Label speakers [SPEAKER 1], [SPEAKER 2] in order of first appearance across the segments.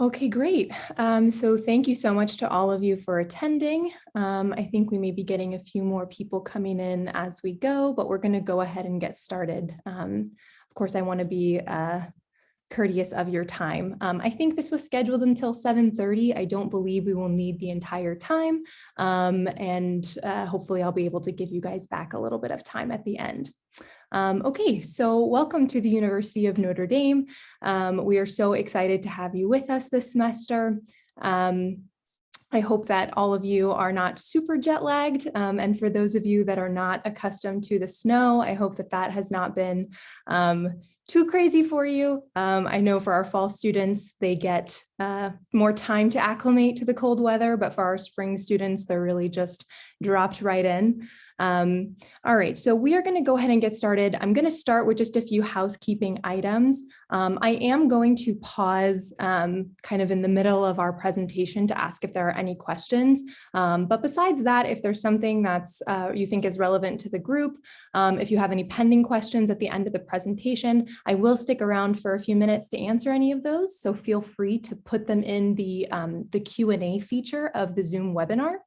[SPEAKER 1] Okay, great. So thank you so much to all of you for attending. I think we may be getting a few more people coming in as we go, but we're going to go ahead and get started. Of course, I want to be courteous of your time. I think this was scheduled until 7:30. I don't believe we will need the entire time. And hopefully I'll be able to give you guys back a little bit of time at the end. Okay, so welcome to the University of Notre Dame. We are so excited to have you with us this semester. I hope that all of you are not super jet lagged. And for those of you that are not accustomed to the snow, I hope that that has not been too crazy for you. I know for our fall students, they get more time to acclimate to the cold weather, but for our spring students, they're really just dropped right in. All right, so we are going to go ahead and get started. I'm going to start with just a few housekeeping items. I am going to pause kind of in the middle of our presentation to ask if there are any questions. But besides that, if there's something that's you think is relevant to the group, if you have any pending questions at the end of the presentation, I will stick around for a few minutes to answer any of those. So feel free to put them in the Q&A feature of the Zoom webinar.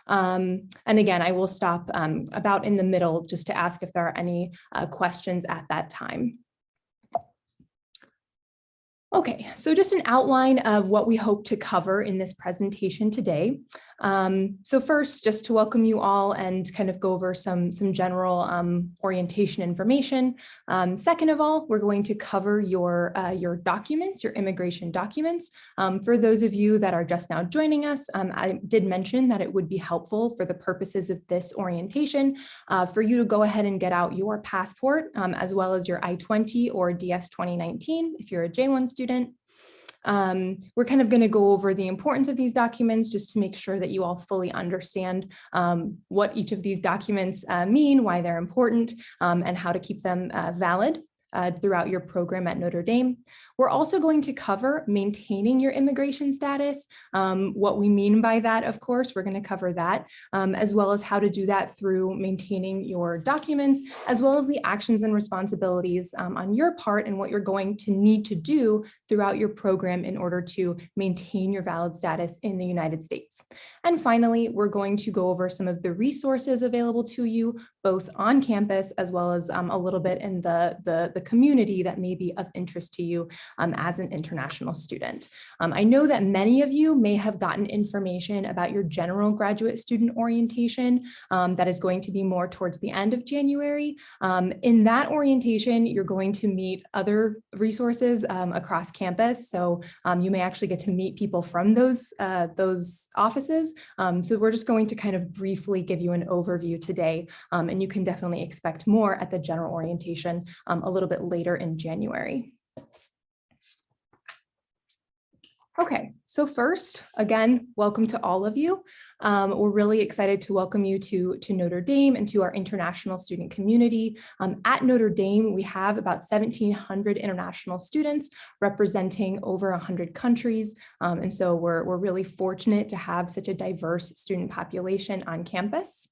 [SPEAKER 1] And again, I will stop about in the middle just to ask if there are any questions at that time. Okay, so just an outline of what we hope to cover in this presentation today. So first, just to welcome you all and kind of go over some general orientation information. Second of all, we're going to cover your documents, your immigration documents. For those of you that are just now joining us, I did mention that it would be helpful for the purposes of this orientation for you to go ahead and get out your passport as well as your I-20 or DS 2019 if you're a J1 student. We're kind of going to go over the importance of these documents just to make sure that you all fully understand what each of these documents mean, why they're important, and how to keep them valid throughout your program at Notre Dame. We're also going to cover maintaining your immigration status. What we mean by that, of course, we're going to cover that, as well as how to do that through maintaining your documents, as well as the actions and responsibilities on your part and what you're going to need to do throughout your program in order to maintain your valid status in the United States. And finally, we're going to go over some of the resources available to you, both on campus, as well as a little bit in the community that may be of interest to you as an international student. I know that many of you may have gotten information about your general graduate student orientation that is going to be more towards the end of January. In that orientation, you're going to meet other resources across campus. So you may actually get to meet people from those offices. So we're just going to kind of briefly give you an overview today, and you can definitely expect more at the general orientation a little bit later in January. Okay, so first, again, welcome to all of you. We're really excited to welcome you to Notre Dame and to our international student community. At Notre Dame, we have about 1,700 international students representing over 100 countries. And so we're really fortunate to have such a diverse student population on campus.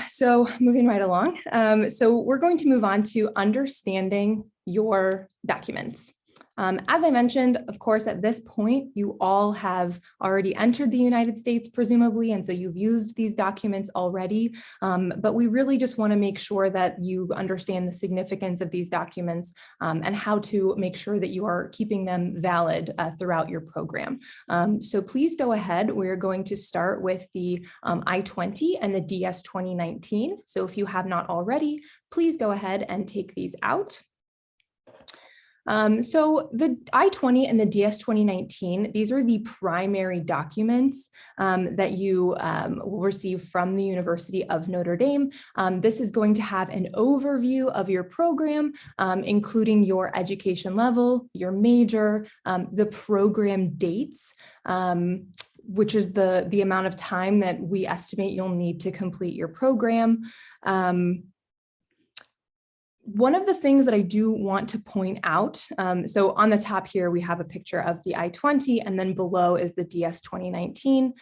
[SPEAKER 1] So moving right along. So we're going to move on to understanding your documents. As I mentioned, of course, at this point, you all have already entered the United States, presumably, and so you've used these documents already. But we really just want to make sure that you understand the significance of these documents and how to make sure that you are keeping them valid throughout your program. So please go ahead. We're going to start with the I-20 and the DS 2019. So if you have not already, please go ahead and take these out. So the I-20 and the DS 2019, these are the primary documents that you will receive from the University of Notre Dame. This is going to have an overview of your program, including your education level, your major, the program dates, which is the amount of time that we estimate you'll need to complete your program. One of the things that I do want to point out, so on the top here, we have a picture of the I-20, and then below is the DS 2019,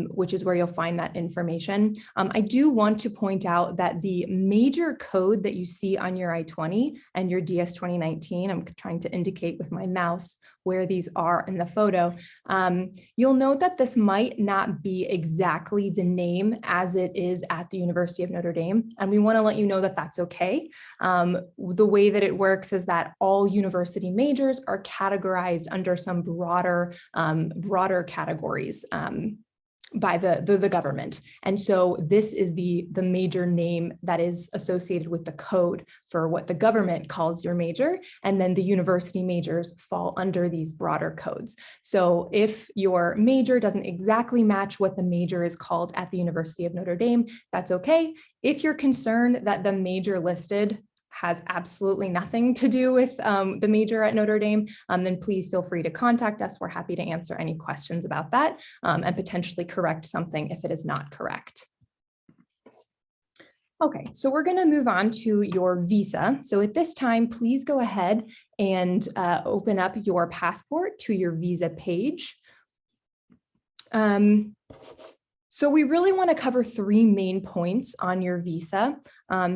[SPEAKER 1] which is where you'll find that information. I do want to point out that the major code that you see on your I-20 and your DS 2019, I'm trying to indicate with my mouse where these are in the photo, you'll note that this might not be exactly the name as it is at the University of Notre Dame, and we want to let you know that that's okay. The way that it works is that all university majors are categorized under some broader categories by the government. And so this is the major name that is associated with the code for what the government calls your major, and then the university majors fall under these broader codes. So if your major doesn't exactly match what the major is called at the University of Notre Dame, that's okay. If you're concerned that the major listed has absolutely nothing to do with the major at Notre Dame, then please feel free to contact us. We're happy to answer any questions about that and potentially correct something if it is not correct. Okay, so we're going to move on to your visa. So at this time, please go ahead and open up your passport to your visa page. So we really want to cover three main points on your visa.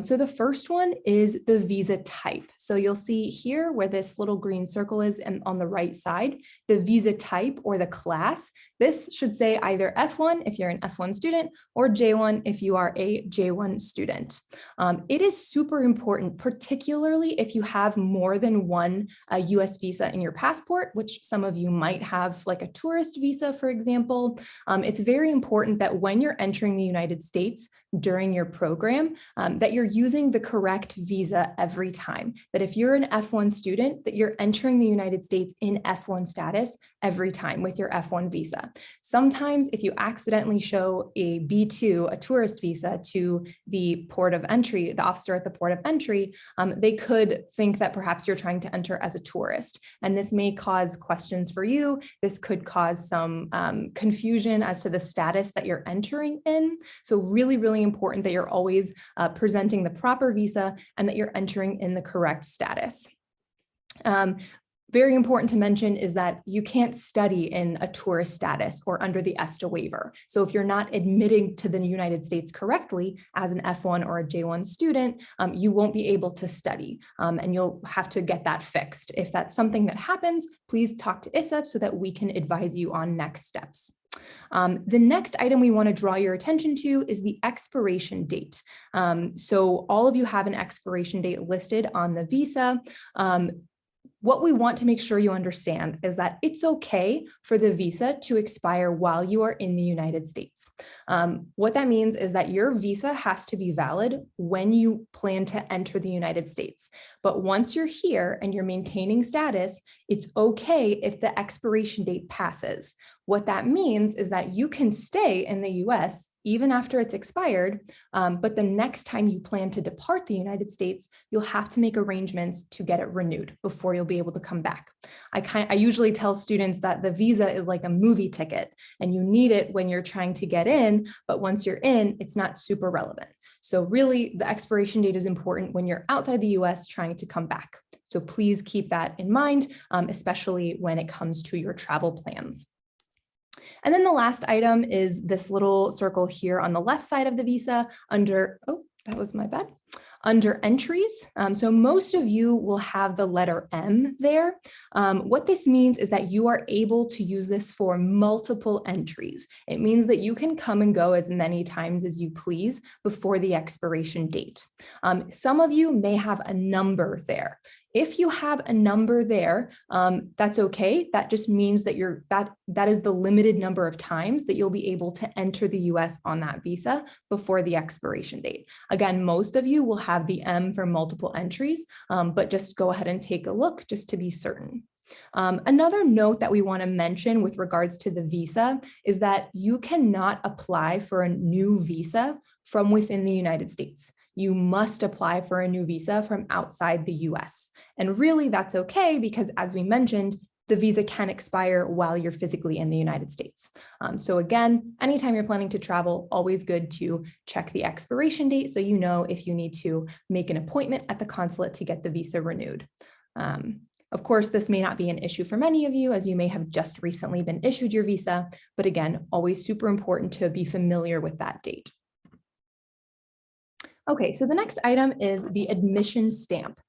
[SPEAKER 1] So the first one is the visa type. So you'll see here where this little green circle is and on the right side, the visa type or the class. This should say either F1 if you're an F1 student or J1 if you are a J1 student. It is super important, particularly if you have more than one US visa in your passport, which some of you might have, like a tourist visa, for example. It's very important that when you're entering the United States during your program, that you're using the correct visa every time. That if you're an F1 student, that you're entering the United States in F1 status every time with your F1 visa. Sometimes if you accidentally show a B2, a tourist visa, to the port of entry, the officer at the port of entry, they could think that perhaps you're trying to enter as a tourist. And this may cause questions for you. This could cause some confusion as to the status that you're entering in. So really, really important that you're always presenting the proper visa and that you're entering in the correct status. Very important to mention is that you can't study in a tourist status or under the ISSA waiver. So if you're not admitting to the United States correctly as an F1 or a J1 student, you won't be able to study and you'll have to get that fixed. If that's something that happens, please talk to ISSA so that we can advise you on next steps. The next item we want to draw your attention to is the expiration date. So all of you have an expiration date listed on the visa. What we want to make sure you understand is that it's okay for the visa to expire while you are in the United States. What that means is that your visa has to be valid when you plan to enter the United States. But once you're here and you're maintaining status, it's okay if the expiration date passes. What that means is that you can stay in the US even after it's expired, but the next time you plan to depart the United States, you'll have to make arrangements to get it renewed before you'll be able to come back. I usually tell students that the visa is like a movie ticket and you need it when you're trying to get in, but once you're in, it's not super relevant. So really the expiration date is important when you're outside the US trying to come back. So please keep that in mind, especially when it comes to your travel plans. And then the last item is this little circle here on the left side of the visa under, oh, that was my bad, under entries. So most of you will have the letter M there. What this means is that you are able to use this for multiple entries. It means that you can come and go as many times as you please before the expiration date. Some of you may have a number there. If you have a number there, that's okay. That just means that that is the limited number of times that you'll be able to enter the US on that visa before the expiration date. Again, most of you will have the M for multiple entries, but just go ahead and take a look just to be certain. Another note that we want to mention with regards to the visa is that you cannot apply for a new visa from within the United States. You must apply for a new visa from outside the US. And really that's okay because as we mentioned, the visa can expire while you're physically in the United States. So again, anytime you're planning to travel, always good to check the expiration date so you know if you need to make an appointment at the consulate to get the visa renewed. Of course, this may not be an issue for many of you as you may have just recently been issued your visa, but again, always super important to be familiar with that date. Okay, so the next item is the admission stamp.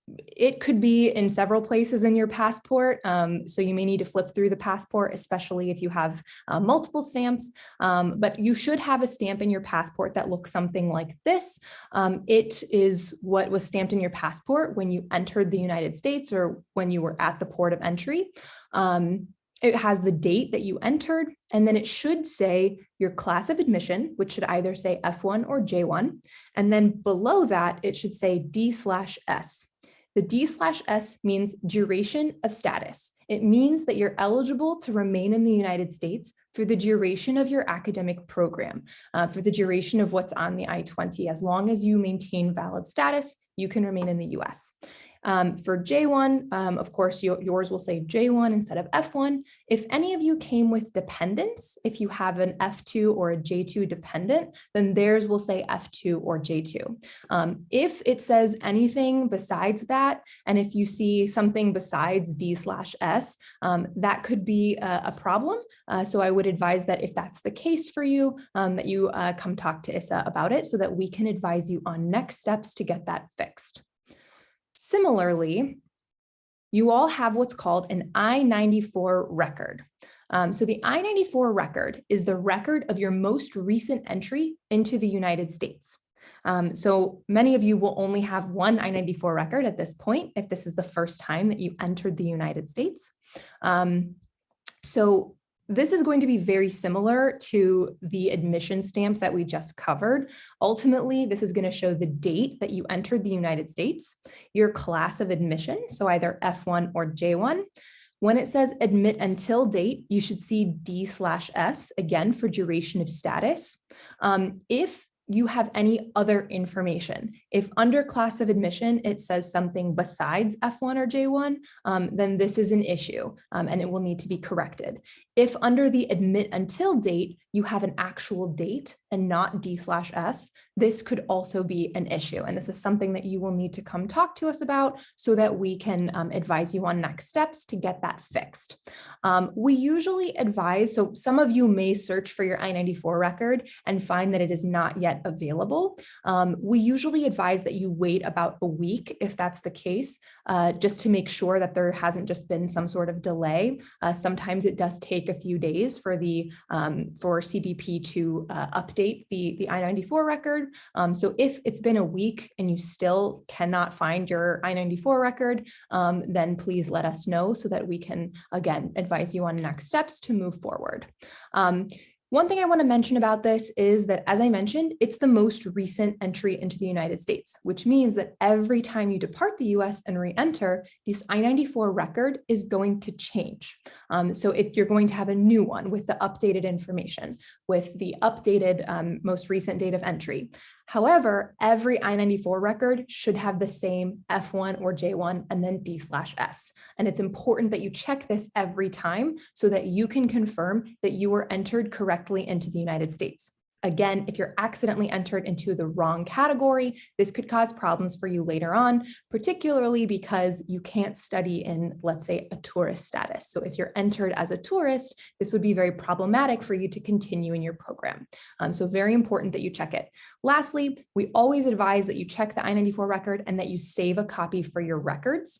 [SPEAKER 1] It could be in several places in your passport, so you may need to flip through the passport, especially if you have multiple stamps, but you should have a stamp in your passport that looks something like this. It is what was stamped in your passport when you entered the United States or when you were at the port of entry. It has the date that you entered, and then it should say your class of admission, which should either say F1 or J1. And then below that, it should say D/S. The D/S means duration of status. It means that you're eligible to remain in the United States for the duration of your academic program, for the duration of what's on the I-20. As long as you maintain valid status, you can remain in the US. For J1, of course, yours will say J1 instead of F1. If any of you came with dependents, if you have an F2 or a J2 dependent, then theirs will say F2 or J2. If it says anything besides that, and if you see something besides D/S, that could be a problem. So I would advise that if that's the case for you, that you come talk to ISSA about it so that we can advise you on next steps to get that fixed. Similarly, you all have what's called an I-94 record. So the I-94 record is the record of your most recent entry into the United States. So many of you will only have one I-94 record at this point, if this is the first time that you entered the United States. So this is going to be very similar to the admission stamp that we just covered. Ultimately, this is going to show the date that you entered the United States, your class of admission, so either F1 or J1. When it says admit until date, you should see D/S, again, for duration of status. If you have any other information, if under class of admission, it says something besides F1 or J1, then this is an issue and it will need to be corrected. If under the admit until date, you have an actual date and not D/S, this could also be an issue. And this is something that you will need to come talk to us about so that we can advise you on next steps to get that fixed. We usually advise, so some of you may search for your I-94 record and find that it is not yet available. We usually advise that you wait about a week if that's the case, just to make sure that there hasn't just been some sort of delay. Sometimes it does take a few days for the for CBP to update the I-94 record. So if it's been a week and you still cannot find your I-94 record, then please let us know so that we can, again, advise you on next steps to move forward. One thing I want to mention about this is that, as I mentioned, it's the most recent entry into the United States, which means that every time you depart the US and re-enter, this I-94 record is going to change. So you're going to have a new one with the updated information, with the updated most recent date of entry. However, every I-94 record should have the same F1 or J1 and then D/S. And it's important that you check this every time so that you can confirm that you were entered correctly into the United States. Again, if you're accidentally entered into the wrong category, this could cause problems for you later on, particularly because you can't study in, let's say, a tourist status. So if you're entered as a tourist, this would be very problematic for you to continue in your program. So very important that you check it. Lastly, we always advise that you check the I-94 record and that you save a copy for your records.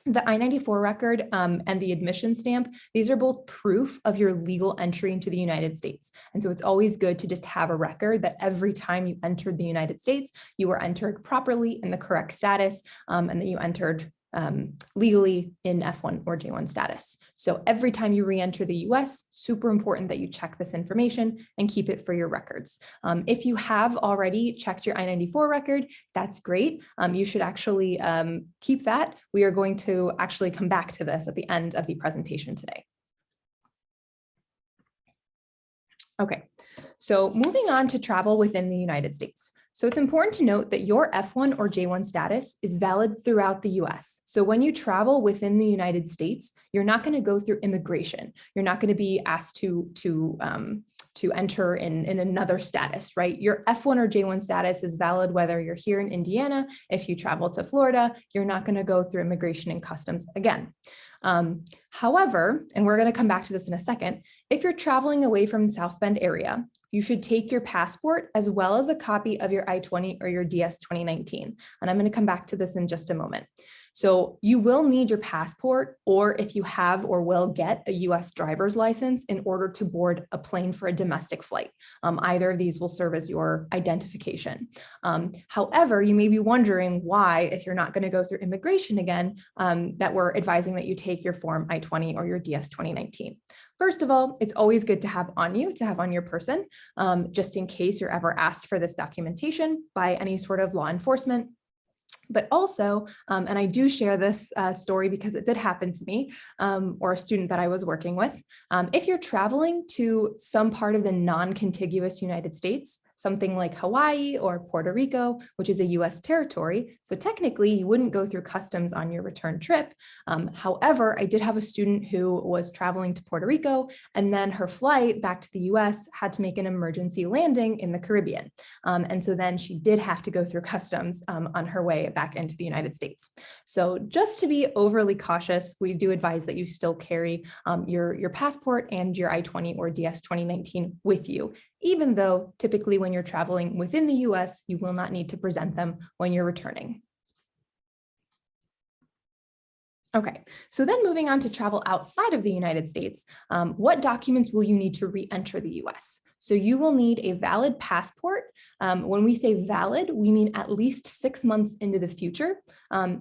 [SPEAKER 1] The I-94 record and the admission stamp, these are both proof of your legal entry into the United States. And so it's always good to just have a record that every time you entered the United States, you were entered properly in the correct status and that you entered legally in F1 or J1 status. So every time you re-enter the US, super important that you check this information and keep it for your records. If you have already checked your I-94 record, that's great. You should actually keep that. We are going to actually come back to this at the end of the presentation today. Okay, so moving on to travel within the United States. So it's important to note that your F1 or J1 status is valid throughout the US. So when you travel within the United States, you're not going to go through immigration. You're not going to be asked to enter in another status, right? Your F1 or J1 status is valid whether you're here in Indiana. If you travel to Florida, you're not going to go through immigration and customs again. However, and we're going to come back to this in a second, if you're traveling away from the South Bend area, you should take your passport as well as a copy of your I-20 or your DS 2019. And I'm going to come back to this in just a moment. So you will need your passport, or if you have or will get a US driver's license in order to board a plane for a domestic flight. Either of these will serve as your identification. However, you may be wondering why, if you're not going to go through immigration again, that we're advising that you take your Form I-20 or your DS 2019. First of all, it's always good to have on you, to have on your person, just in case you're ever asked for this documentation by any sort of law enforcement. But also, and I do share this story because it did happen to me or a student that I was working with. If you're traveling to some part of the non-contiguous United States, something like Hawaii or Puerto Rico, which is a US territory, so technically you wouldn't go through customs on your return trip. However, I did have a student who was traveling to Puerto Rico, and then her flight back to the US had to make an emergency landing in the Caribbean. And so then she did have to go through customs on her way back into the United States. So just to be overly cautious, we do advise that you still carry your passport and your I-20 or DS 2019 with you, even though typically when you're traveling within the US, you will not need to present them when you're returning. Okay, so then moving on to travel outside of the United States, what documents will you need to re-enter the US? So you will need a valid passport. When we say valid, we mean at least 6 months into the future.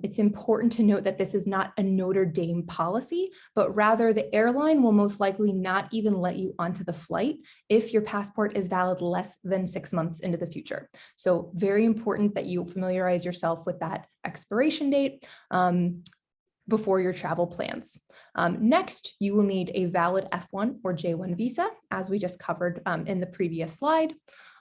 [SPEAKER 1] It's important to note that this is not a Notre Dame policy, but rather the airline will most likely not even let you onto the flight if your passport is valid less than 6 months into the future. So very important that you familiarize yourself with that expiration date before your travel plans. Next, you will need a valid F1 or J1 visa, as we just covered in the previous slide.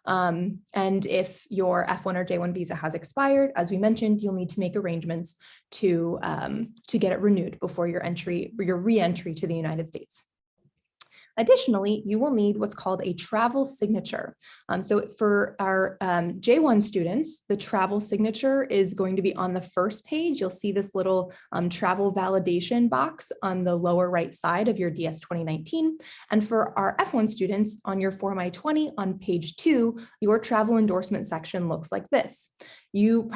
[SPEAKER 1] And if your F1 or J1 visa has expired, as we mentioned, you'll need to make arrangements to get it renewed before your re-entry to the United States. Additionally, you will need what's called a travel signature. So for our J1 students, the travel signature is going to be on the first page. You'll see this little travel validation box on the lower right side of your DS 2019. And for our F1 students, on your Form I-20 on page 2, your travel endorsement section looks like this. You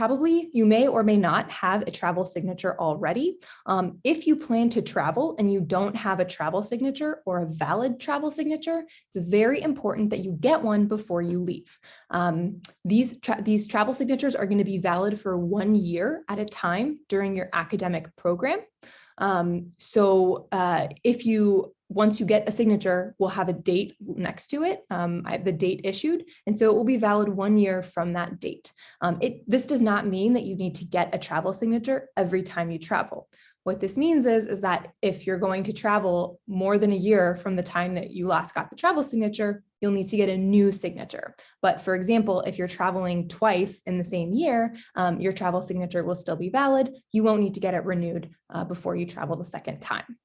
[SPEAKER 1] may or may not have a travel signature already. If you plan to travel and you don't have a travel signature or a valid travel signature, it's very important that you get one before you leave. These travel signatures are going to be valid for 1 year at a time during your academic program. Once you get a signature, we'll have a date next to it, the date issued, and so it will be valid 1 year from that date. This does not mean that you need to get a travel signature every time you travel. What this means is that if you're going to travel more than a year from the time that you last got the travel signature, you'll need to get a new signature. But for example, if you're traveling twice in the same year, your travel signature will still be valid. You won't need to get it renewed before you travel the second time.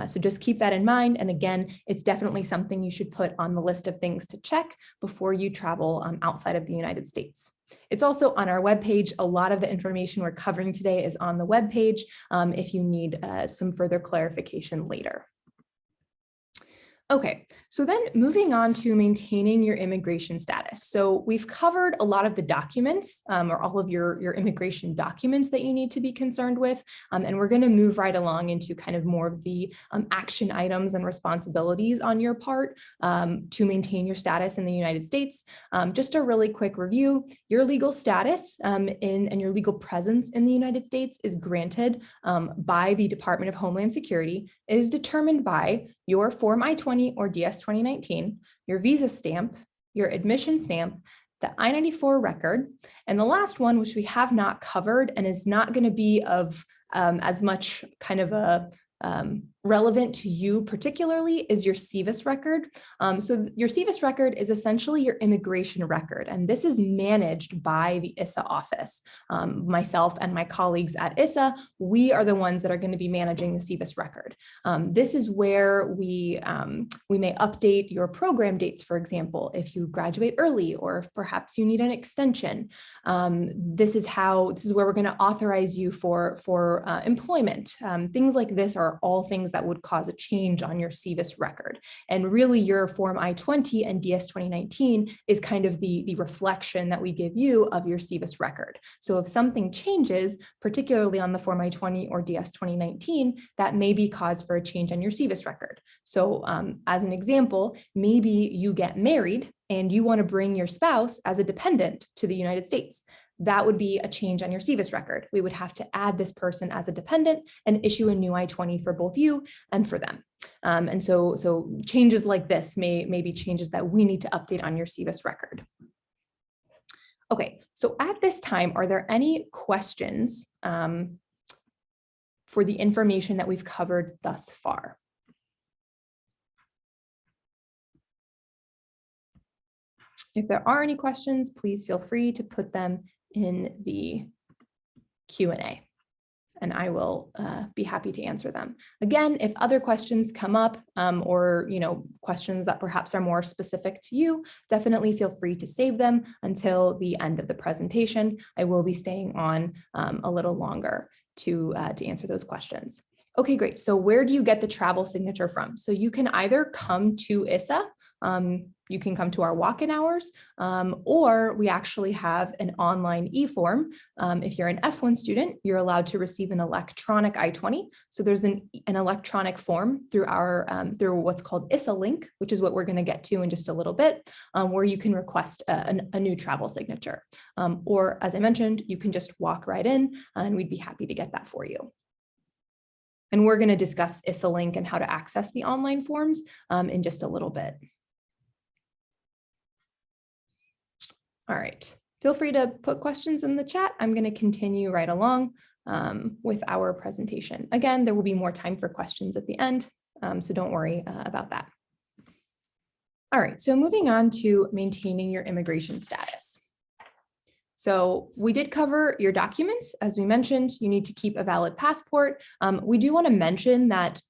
[SPEAKER 1] So just keep that in mind. And again, it's definitely something you should put on the list of things to check before you travel outside of the United States. It's also on our webpage. A lot of the information we're covering today is on the webpage if you need some further clarification later. Okay, so then moving on to maintaining your immigration status. So we've covered a lot of the documents or all of your immigration documents that you need to be concerned with. And we're going to move right along into kind of more of the action items and responsibilities on your part to maintain your status in the United States. Just a really quick review, your legal status and your legal presence in the United States is granted by the Department of Homeland Security. It is determined by your Form I-20 or DS 2019, your visa stamp, your admission stamp, the I-94 record, and the last one, which we have not covered and is not going to be of as much kind of a relevant to you particularly is your SEVIS record. So your SEVIS record is essentially your immigration record, and this is managed by the ISSA office. Myself and my colleagues at ISSA, we are the ones that are going to be managing the SEVIS record. This is where we may update your program dates, for example, if you graduate early or if perhaps you need an extension. This is where we're going to authorize you for employment. Things like this are all things that would cause a change on your SEVIS record. And really your Form I-20 and DS 2019 is kind of the reflection that we give you of your SEVIS record. So if something changes, particularly on the Form I-20 or DS 2019, that may be cause for a change on your SEVIS record. So as an example, maybe you get married and you want to bring your spouse as a dependent to the United States. That would be a change on your SEVIS record. We would have to add this person as a dependent and issue a new I-20 for both you and for them. And so changes like this may be changes that we need to update on your SEVIS record. Okay, so at this time, are there any questions for the information that we've covered thus far? If there are any questions, please feel free to put them in the Q&A, and I will be happy to answer them. Again, if other questions come up or questions that perhaps are more specific to you, definitely feel free to save them until the end of the presentation. I will be staying on a little longer to answer those questions. Okay, great. So where do you get the travel signature from? So you can either come to ISSA, you can come to our walk-in hours, or we actually have an online e-form. If you're an F1 student, you're allowed to receive an electronic I-20. So there's an electronic form through through what's called ISSA link, which is what we're going to get to in just a little bit, where you can request a new travel signature. Or as I mentioned, you can just walk right in and we'd be happy to get that for you. And we're going to discuss ISSA link and how to access the online forms in just a little bit. All right, feel free to put questions in the chat. I'm going to continue right along with our presentation. Again, there will be more time for questions at the end, so don't worry about that. All right, so moving on to maintaining your immigration status. So we did cover your documents. As we mentioned, you need to keep a valid passport. We do want to mention that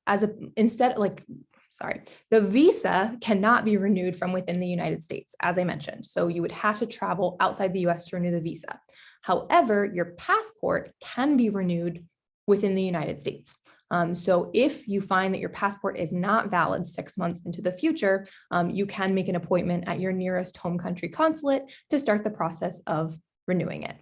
[SPEAKER 1] the visa cannot be renewed from within the United States, as I mentioned. So you would have to travel outside the US to renew the visa. However, your passport can be renewed within the United States. So if you find that your passport is not valid 6 months into the future, you can make an appointment at your nearest home country consulate to start the process of renewing it.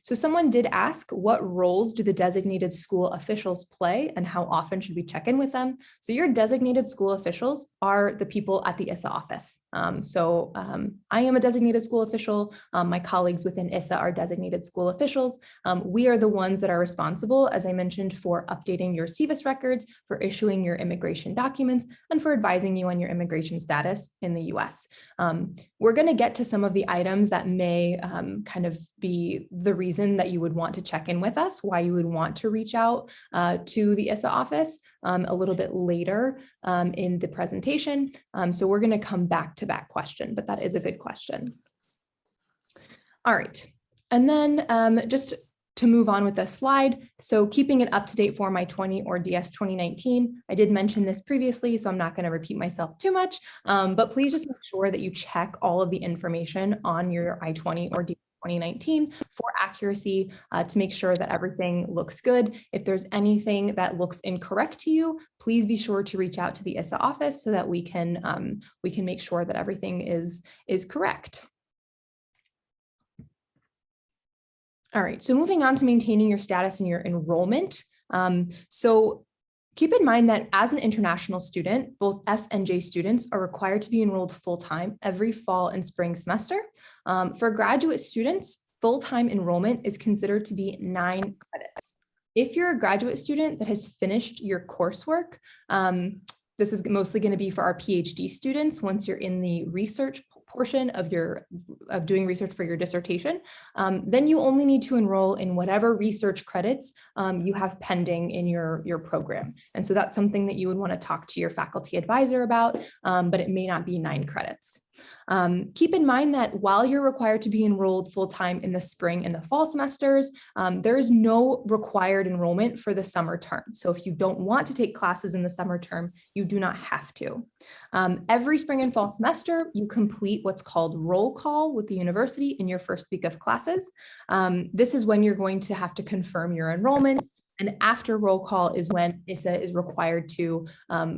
[SPEAKER 1] So someone did ask, what roles do the designated school officials play and how often should we check in with them? So your designated school officials are the people at the ISSA office. I am a designated school official. My colleagues within ISSA are designated school officials. We are the ones that are responsible, as I mentioned, for updating your SEVIS records, for issuing your immigration documents, and for advising you on your immigration status in the US. We're going to get to some of the items that may kind of be the reason that you would want to check in with us, why you would want to reach out to the ISSA office a little bit later in the presentation. So we're going to come back to that question, but that is a good question. All right. And then just to move on with the slide. So keeping an up-to-date Form I-20 or DS 2019. I did mention this previously, so I'm not going to repeat myself too much, but please just make sure that you check all of the information on your I-20 or DS 2019 for accuracy to make sure that everything looks good. If there's anything that looks incorrect to you, please be sure to reach out to the ISSA office so that we can make sure that everything is correct. All right, so moving on to maintaining your status and your enrollment. So keep in mind that as an international student, both F and J students are required to be enrolled full-time every fall and spring semester. For graduate students, full-time enrollment is considered to be 9 credits. If you're a graduate student that has finished your coursework, this is mostly going to be for our PhD students once you're in the research portion of doing research for your dissertation, then you only need to enroll in whatever research credits you have pending in your program. And so that's something that you would want to talk to your faculty advisor about, but it may not be 9 credits. Keep in mind that while you're required to be enrolled full-time in the spring and the fall semesters, there is no required enrollment for the summer term. So if you don't want to take classes in the summer term, you do not have to. Every spring and fall semester, you complete what's called roll call with the university in your first week of classes. This is when you're going to have to confirm your enrollment. And after roll call is when ISSA is required to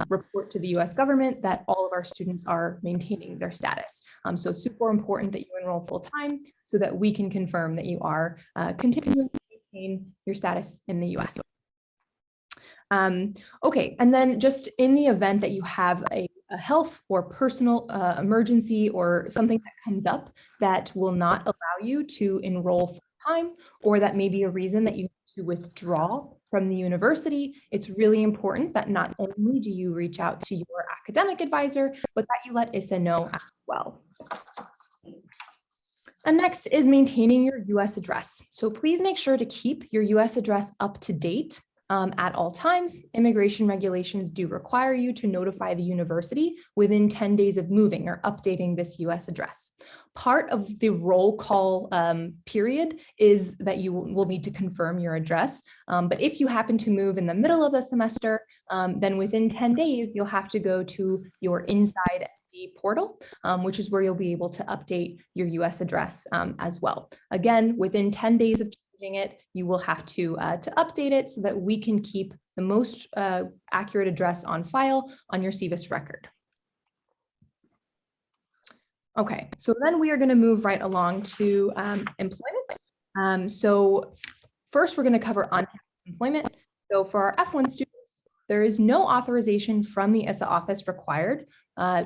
[SPEAKER 1] report to the US government that all of our students are maintaining their status. So super important that you enroll full time so that we can confirm that you are continuing to maintain your status in the US. Okay, and then just in the event that you have a health or personal emergency or something that comes up that will not allow you to enroll full time, or that may be a reason that you need to withdraw from the university, it's really important that not only do you reach out to your academic advisor, but that you let ISSA know as well. And next is maintaining your US address. So please make sure to keep your US address up to date. At all times. Immigration regulations do require you to notify the university within 10 days of moving or updating this US address. Part of the roll call period is that you will need to confirm your address. But if you happen to move in the middle of the semester, then within 10 days, you'll have to go to your Inside portal, which is where you'll be able to update your US address as well. Again, within 10 days of it, you will have to update it so that we can keep the most accurate address on file on your CVIS record. Okay, so then we are going to move right along to employment. So first, we're going to cover on-campus employment. So for our F1 students, there is no authorization from the ISSA office required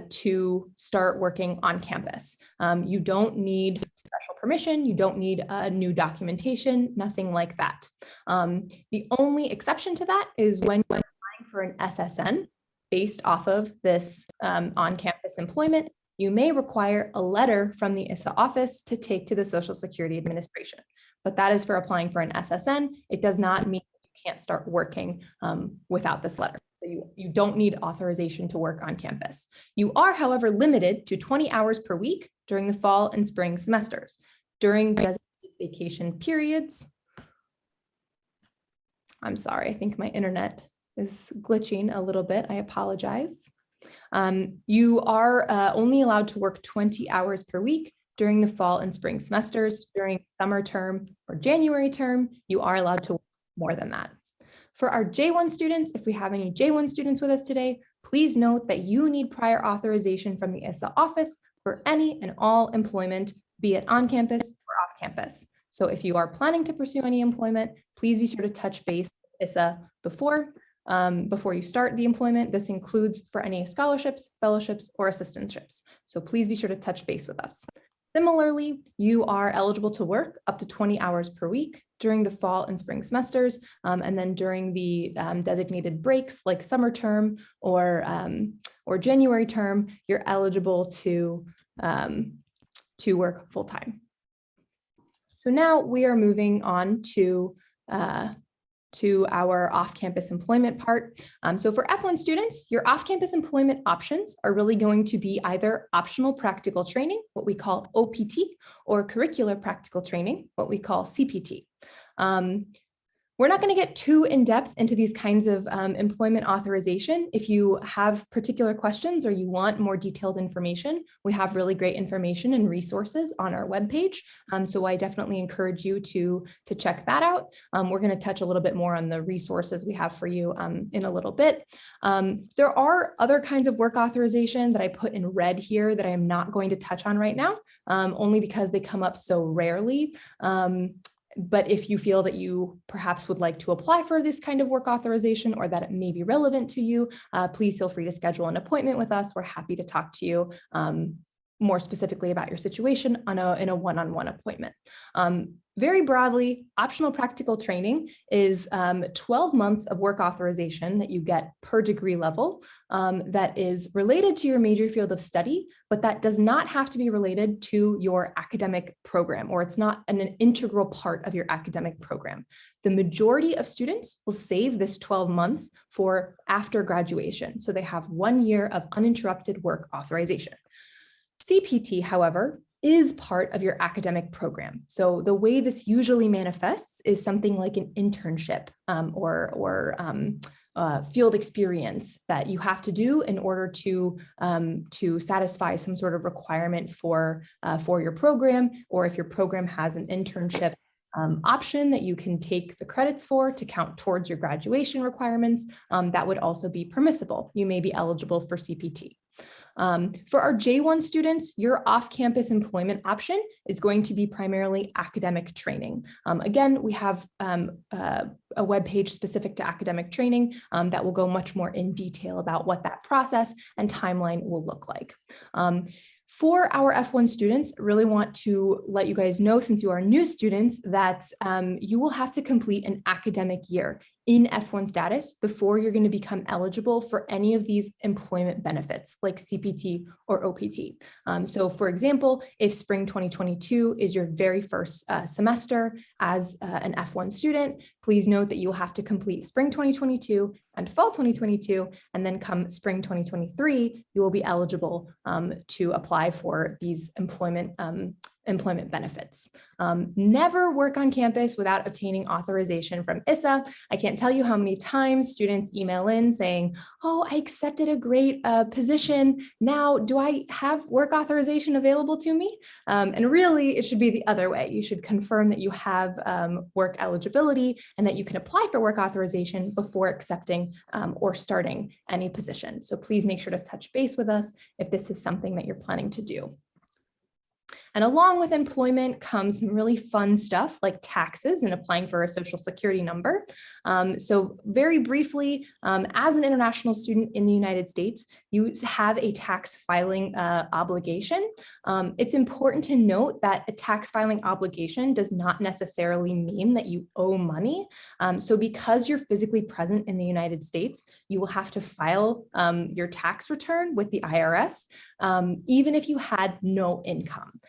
[SPEAKER 1] to start working on campus. You don't need special permission, you don't need new documentation, nothing like that. The only exception to that is when you're applying for an SSN based off of this on-campus employment, you may require a letter from the ISSA office to take to the Social Security Administration. But that is for applying for an SSN. It does not mean you can't start working without this letter. You don't need authorization to work on campus. You are, however, limited to 20 hours per week during the fall and spring semesters. During designated vacation periods, I'm sorry, I think my internet is glitching a little bit. I apologize. You are only allowed to work 20 hours per week during the fall and spring semesters. During summer term or January term, you are allowed to work more than that. For our J1 students, if we have any J1 students with us today, please note that you need prior authorization from the ISSA office for any and all employment, be it on campus or off campus. So if you are planning to pursue any employment, please be sure to touch base with ISSA before you start the employment. This includes for any scholarships, fellowships, or assistantships. So please be sure to touch base with us. Similarly, you are eligible to work up to 20 hours per week during the fall and spring semesters, and then during the designated breaks like summer term or January term, you're eligible to work full time. So now we are moving on to our off-campus employment part. So for F1 students, your off-campus employment options are really going to be either optional practical training, what we call OPT, or curricular practical training, what we call CPT. We're not going to get too in-depth into these kinds of employment authorization. If you have particular questions or you want more detailed information, we have really great information and resources on our webpage. So I definitely encourage you to check that out. We're going to touch a little bit more on the resources we have for you in a little bit. There are other kinds of work authorization that I put in red here that I am not going to touch on right now, only because they come up so rarely. But if you feel that you perhaps would like to apply for this kind of work authorization or that it may be relevant to you, please feel free to schedule an appointment with us. We're happy to talk to you more specifically about your situation in a one-on-one appointment. Very broadly, optional practical training is 12 months of work authorization that you get per degree level that is related to your major field of study, but that does not have to be related to your academic program, or it's not an integral part of your academic program. The majority of students will save this 12 months for after graduation, so they have 1 year of uninterrupted work authorization. CPT, however, is part of your academic program. So the way this usually manifests is something like an internship or field experience that you have to do in order to satisfy some sort of requirement for your program, or if your program has an internship option that you can take the credits for to count towards your graduation requirements, that would also be permissible. You may be eligible for CPT. For our J1 students, your off-campus employment option is going to be primarily academic training. Again, we have a webpage specific to academic training that will go much more in detail about what that process and timeline will look like. For our F1 students, I really want to let you guys know, since you are new students, that you will have to complete an academic year in F1 status before you're going to become eligible for any of these employment benefits like CPT or OPT. So for example, if spring 2022 is your very first semester as an F1 student, please note that you'll have to complete spring 2022 and fall 2022, and then come spring 2023, you will be eligible to apply for these employment benefits. Never work on campus without obtaining authorization from ISSA. I can't tell you how many times students email in saying, oh, I accepted a great position. Now, do I have work authorization available to me? And really, it should be the other way. You should confirm that you have work eligibility and that you can apply for work authorization before accepting or starting any position. So please make sure to touch base with us if this is something that you're planning to do. And along with employment comes some really fun stuff like taxes and applying for a social security number. So very briefly, as an international student in the United States, you have a tax filing obligation. It's important to note that a tax filing obligation does not necessarily mean that you owe money. So because you're physically present in the United States, you will have to file your tax return with the IRS, even if you had no income.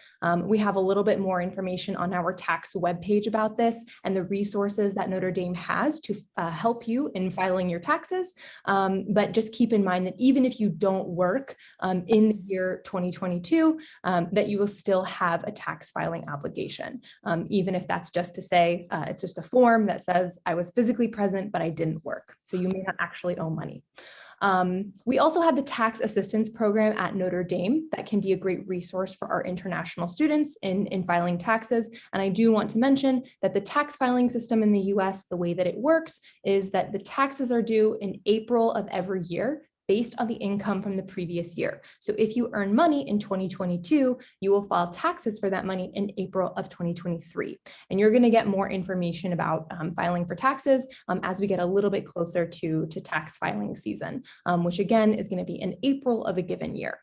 [SPEAKER 1] We have a little bit more information on our tax webpage about this and the resources that Notre Dame has to help you in filing your taxes. But just keep in mind that even if you don't work in the year 2022, that you will still have a tax filing obligation, even if that's just to say it's just a form that says I was physically present, but I didn't work. So you may not actually owe money. We also have the tax assistance program at Notre Dame that can be a great resource for our international students in filing taxes. And I do want to mention that the tax filing system in the US, the way that it works is that the taxes are due in April of every year based on the income from the previous year. So if you earn money in 2022, you will file taxes for that money in April of 2023. And you're going to get more information about filing for taxes as we get a little bit closer to tax filing season, which again is going to be in April of a given year.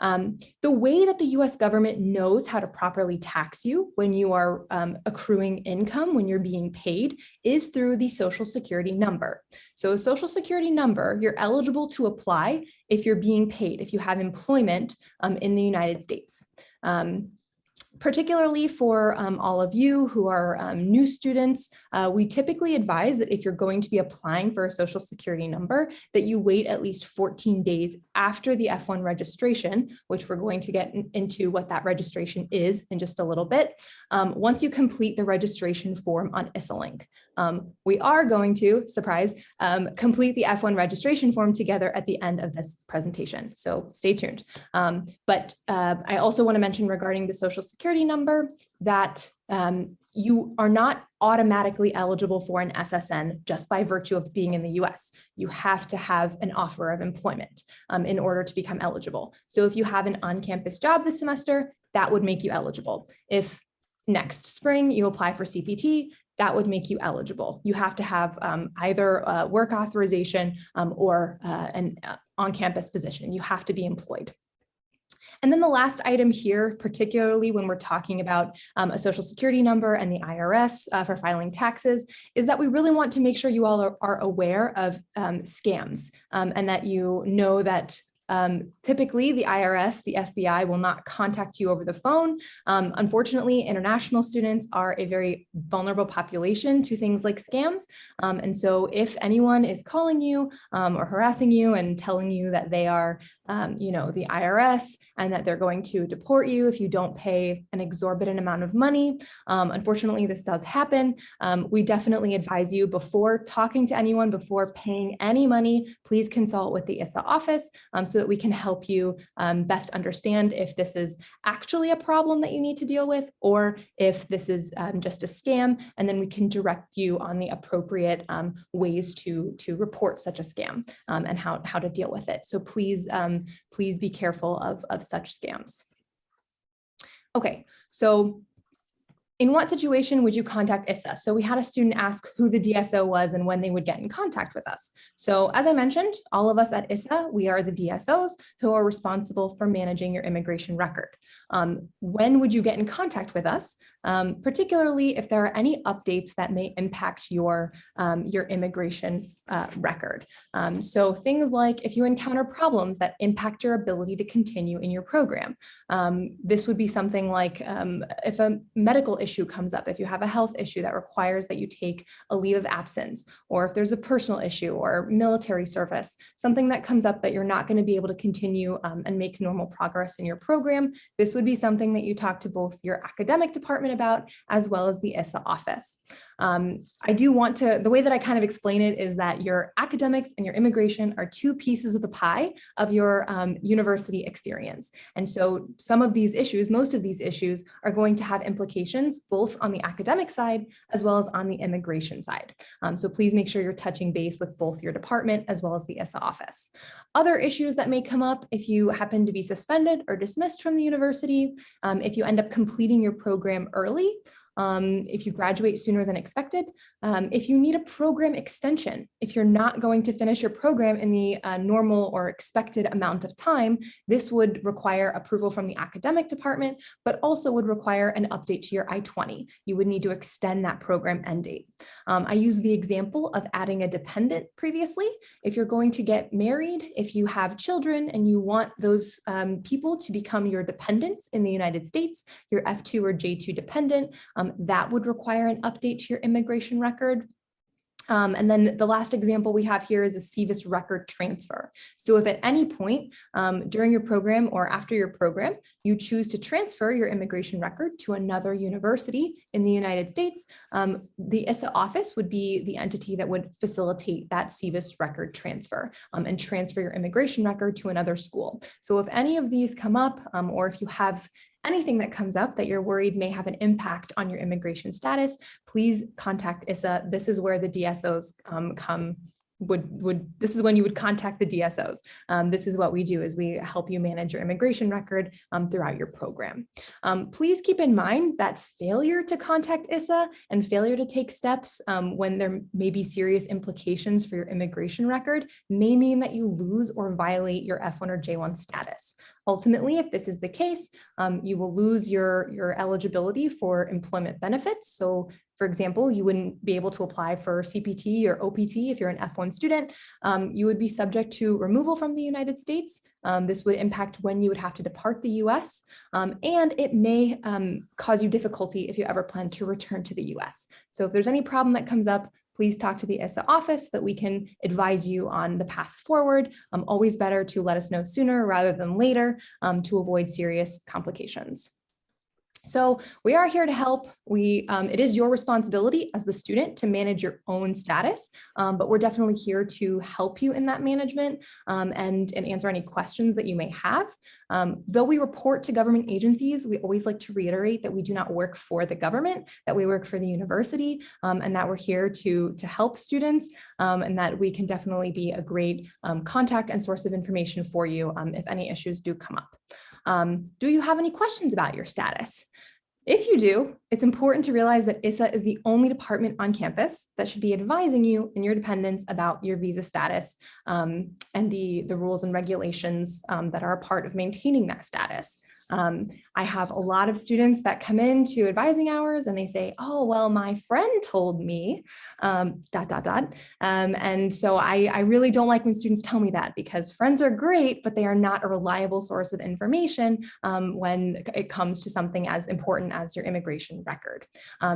[SPEAKER 1] The way that the US government knows how to properly tax you when you are accruing income, when you're being paid, is through the Social Security number. So a Social Security number, you're eligible to apply if you're being paid, if you have employment in the United States. Particularly for all of you who are new students, we typically advise that if you're going to be applying for a Social Security number, that you wait at least 14 days after the F1 registration, which we're going to get into what that registration is in just a little bit, once you complete the registration form on ISSA Link. We are going to, surprise, complete the F1 registration form together at the end of this presentation, so stay tuned. But I also want to mention regarding the Social Security number that you are not automatically eligible for an SSN just by virtue of being in the US. You have to have an offer of employment in order to become eligible. So if you have an on-campus job this semester, that would make you eligible. If next spring you apply for CPT, that would make you eligible. You have to have either work authorization or an on-campus position. You have to be employed. And then the last item here, particularly when we're talking about a social security number and the IRS for filing taxes, is that we really want to make sure you all are aware of scams and that you know that typically the IRS, the FBI will not contact you over the phone. Unfortunately, international students are a very vulnerable population to things like scams. And so if anyone is calling you or harassing you and telling you that they are, the IRS and that they're going to deport you if you don't pay an exorbitant amount of money, unfortunately, this does happen. We definitely advise you before talking to anyone, before paying any money, please consult with the ISSA office so that we can help you best understand if this is actually a problem that you need to deal with, or if this is just a scam, and then we can direct you on the appropriate ways to report such a scam and how to deal with it. So please be careful of such scams. Okay, so in what situation would you contact ISSA? So we had a student ask who the DSO was and when they would get in contact with us. So as I mentioned, all of us at ISSA, we are the DSOs who are responsible for managing your immigration record. When would you get in contact with us? Particularly if there are any updates that may impact your immigration record. So things like if you encounter problems that impact your ability to continue in your program. This would be something like if a medical issue comes up, if you have a health issue that requires that you take a leave of absence, or if there's a personal issue or military service, something that comes up that you're not going to be able to continue and make normal progress in your program, this would be something that you talk to both your academic department about as well as the ISSA office. I do want to, the way that I kind of explain it is that your academics and your immigration are two pieces of the pie of your university experience. And so some of these issues, most of these issues are going to have implications both on the academic side as well as on the immigration side. So please make sure you're touching base with both your department as well as the ISSA office. Other issues that may come up if you happen to be suspended or dismissed from the university, if you end up completing your program early, if you graduate sooner than expected, if you need a program extension, if you're not going to finish your program in the normal or expected amount of time, this would require approval from the academic department, but also would require an update to your I-20. You would need to extend that program end date. I use the example of adding a dependent previously. If you're going to get married, if you have children and you want those people to become your dependents in the United States, your F2 or J2 dependent, that would require an update to your immigration record. And then the last example we have here is a SEVIS record transfer. So if at any point during your program or after your program, you choose to transfer your immigration record to another university in the United States, the ISSA office would be the entity that would facilitate that SEVIS record transfer and transfer your immigration record to another school. So if any of these come up, or if you have anything that comes up that you're worried may have an impact on your immigration status, please contact ISSA. This is where the DSOs this is when you would contact the DSOs. This is what we do, is we help you manage your immigration record throughout your program. Please keep in mind that failure to contact ISSA and failure to take steps when there may be serious implications for your immigration record may mean that you lose or violate your F1 or J1 status. Ultimately, if this is the case, you will lose your eligibility for employment benefits. So for example, you wouldn't be able to apply for CPT or OPT if you're an F1 student. You would be subject to removal from the United States. This would impact when you would have to depart the US, and it may cause you difficulty if you ever plan to return to the US. So if there's any problem that comes up, please talk to the ISSA office so that we can advise you on the path forward. Always better to let us know sooner rather than later to avoid serious complications. So we are here to help. It is your responsibility as the student to manage your own status, but we're definitely here to help you in that management and answer any questions that you may have. Though we report to government agencies, we always like to reiterate that we do not work for the government, that we work for the university, and that we're here to help students, and that we can definitely be a great contact and source of information for you if any issues do come up. Do you have any questions about your status? If you do, It's important to realize that ISSA is the only department on campus that should be advising you and your dependents about your visa status and the rules and regulations that are a part of maintaining that status. I have a lot of students that come into advising hours and they say, oh, well, my friend told me, ... And so I really don't like when students tell me that, because friends are great, but they are not a reliable source of information when it comes to something as important as your immigration record.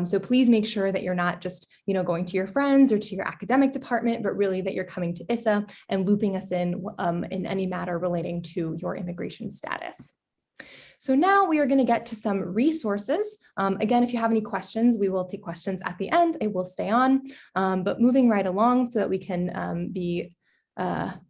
[SPEAKER 1] So please make sure that you're not just, going to your friends or to your academic department, but really that you're coming to ISSA and looping us in any matter relating to your immigration status. So now we are going to get to some resources. Again, if you have any questions, we will take questions at the end. I will stay on, but moving right along so that we can be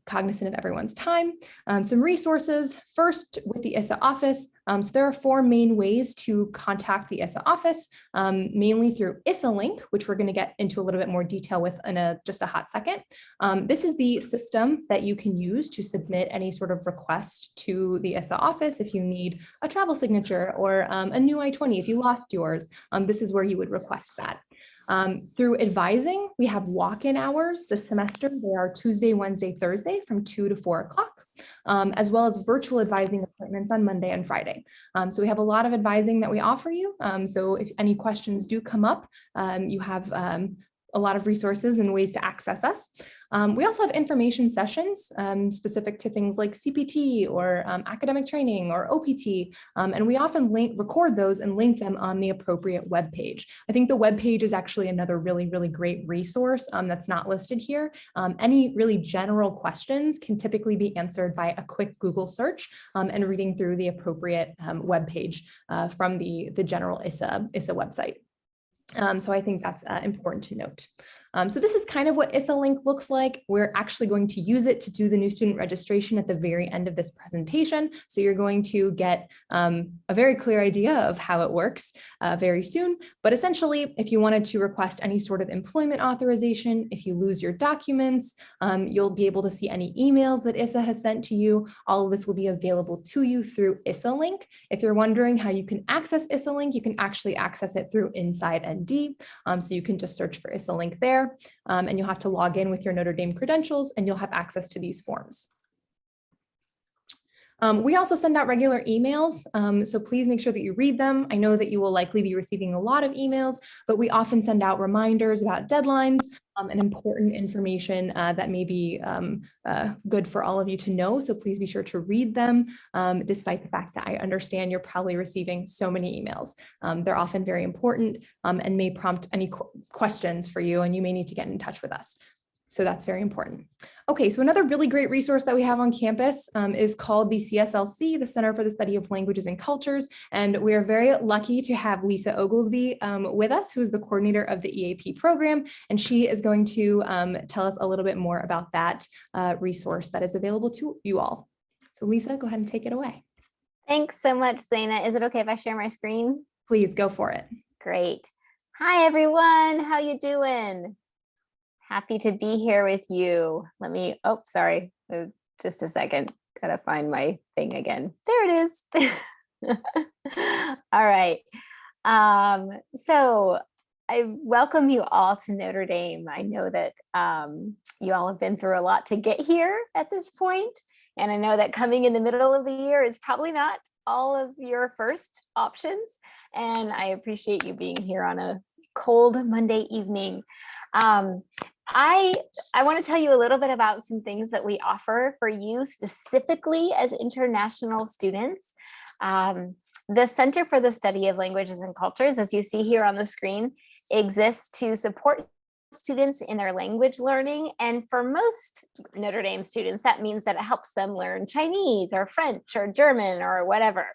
[SPEAKER 1] cognizant of everyone's time. Some resources, first with the ISSA office. So there are 4 main ways to contact the ISSA office, mainly through ISSA Link, which we're going to get into a little bit more detail with in just a hot second. This is the system that you can use to submit any sort of request to the ISSA office if you need a travel signature or a new I-20 if you lost yours. This is where you would request that. Through advising, we have walk-in hours this semester. They are Tuesday, Wednesday, Thursday from 2 to 4 o'clock, as well as virtual advising appointments on Monday and Friday. So we have a lot of advising that we offer you. So if any questions do come up, you have a lot of resources and ways to access us. We also have information sessions specific to things like CPT or academic training or OPT, and we often record those and link them on the appropriate web page. I think the web page is actually another really, really great resource that's not listed here. Any really general questions can typically be answered by a quick Google search and reading through the appropriate web page from the general ISSA website. So I think that's important to note. So this is kind of what ISSA Link looks like. We're actually going to use it to do the new student registration at the very end of this presentation. So you're going to get a very clear idea of how it works very soon. But essentially, if you wanted to request any sort of employment authorization, if you lose your documents, you'll be able to see any emails that ISSA has sent to you. All of this will be available to you through ISSA Link. If you're wondering how you can access ISSA Link, you can actually access it through Inside ND. So you can just search for ISSA Link there. And you'll have to log in with your Notre Dame credentials and you'll have access to these forms. We also send out regular emails, so please make sure that you read them. I know that you will likely be receiving a lot of emails, but we often send out reminders about deadlines and important information that may be good for all of you to know. So please be sure to read them, despite the fact that I understand you're probably receiving so many emails. They're often very important and may prompt any questions for you, and you may need to get in touch with us. So that's very important. Okay, so another really great resource that we have on campus is called the CSLC, the Center for the Study of Languages and Cultures. And we are very lucky to have Lisa Oglesby with us, who is the coordinator of the EAP program. And she is going to tell us a little bit more about that resource that is available to you all. So Lisa, go ahead and take it away.
[SPEAKER 2] Thanks so much, Zaina. Is it okay if I share my screen?
[SPEAKER 1] Please go for it.
[SPEAKER 2] Great. Hi, everyone. How you doing? Happy to be here with you. Let me, oh, sorry, just a second. Gotta find my thing again. There it is. All right. So I welcome you all to Notre Dame. I know that you all have been through a lot to get here at this point, and I know that coming in the middle of the year is probably not all of your first options, and I appreciate you being here on a cold Monday evening. I want to tell you a little bit about some things that we offer for you specifically as international students. The Center for the Study of Languages and Cultures, as you see here on the screen, exists to support students in their language learning. And for most Notre Dame students, that means that it helps them learn Chinese or French or German or whatever.